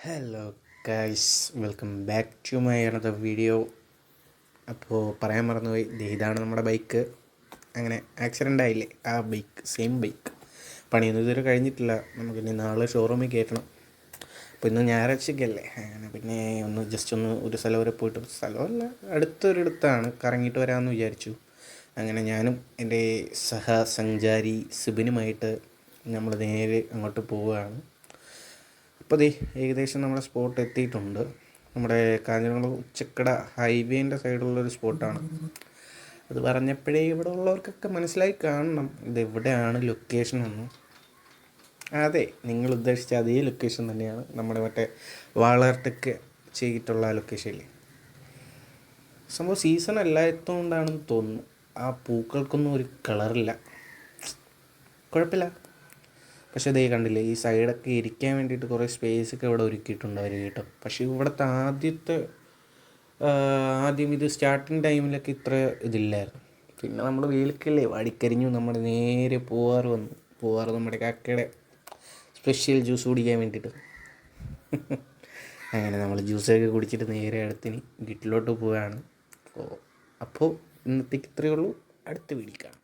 Hello guys, welcome back to my another video. അപ്പോൾ പറയാൻ മറന്നുപോയി, ഇതാണ് നമ്മുടെ ബൈക്ക്. അങ്ങനെ ആക്സിഡൻ്റ് ആയില്ലേ, ആ ബൈക്ക്, സെയിം ബൈക്ക്. പണിയൊന്നും ഇതുവരെ കഴിഞ്ഞിട്ടില്ല. നമുക്കിനി നാളെ ഷോറൂമിൽ കയറ്റണം. അപ്പോൾ ഇന്ന് ഞായറാഴ്ചയ്ക്കല്ലേ, അങ്ങനെ പിന്നെ ഒന്ന് ഒരു സ്ഥലം വരെ പോയിട്ട്, സ്ഥലമല്ല, അടുത്തൊരിടത്താണ്, കറങ്ങിയിട്ട് വരാമെന്ന് വിചാരിച്ചു. അങ്ങനെ ഞാനും എൻ്റെ സഹസഞ്ചാരി സിബിനുമായിട്ട് നമ്മൾ നേരെ അങ്ങോട്ട് പോവുകയാണ്. അപ്പോൾ ഏകദേശം നമ്മുടെ സ്പോട്ട് എത്തിയിട്ടുണ്ട്. നമ്മുടെ കാഞ്ഞിരംകുളം ഉച്ചക്കട ഹൈവേൻ്റെ സൈഡിലുള്ളൊരു സ്പോട്ടാണ്. അത് പറഞ്ഞപ്പോഴേ ഇവിടെ ഉള്ളവർക്കൊക്കെ മനസ്സിലായി കാണണം ഇതെവിടെയാണ് ലൊക്കേഷൻ എന്ന്. അതെ, നിങ്ങൾ ഉദ്ദേശിച്ച അതേ ലൊക്കേഷൻ തന്നെയാണ്. നമ്മുടെ മറ്റേ വാളർട്ടൊക്കെ ചെയ്തിട്ടുള്ള ലൊക്കേഷനില്ലേ. സംഭവം സീസൺ അല്ലാത്തതുകൊണ്ടാണെന്ന് തോന്നുന്നു ആ പൂക്കൾക്കൊന്നും ഒരു കളറില്ല. കുഴപ്പമില്ല. പക്ഷേ കണ്ടില്ലേ, ഈ സൈഡൊക്കെ ഇരിക്കാൻ വേണ്ടിയിട്ട് കുറേ സ്പേസൊക്കെ ഇവിടെ ഒരുക്കിയിട്ടുണ്ട് അവർ കേട്ടോ. പക്ഷേ ഇവിടുത്തെ ആദ്യം ഇത് സ്റ്റാർട്ടിങ് ടൈമിലൊക്കെ ഇത്ര ഇതില്ലായിരുന്നു. പിന്നെ നമ്മൾ വെയിലൊക്കെയല്ലേ വാടിക്കരിഞ്ഞു, നമ്മൾ നേരെ പോവാറ് നമ്മുടെ കാക്കയുടെ സ്പെഷ്യൽ ജ്യൂസ് കുടിക്കാൻ വേണ്ടിയിട്ട്. അങ്ങനെ നമ്മൾ ജ്യൂസൊക്കെ കുടിച്ചിട്ട് നേരെ അടുത്തിനി വീട്ടിലോട്ട് പോവുകയാണ്. അപ്പോൾ ഇന്നത്തേക്ക് ഇത്രയേ ഉള്ളൂ. അടുത്ത വീഡിയോ കാണാം.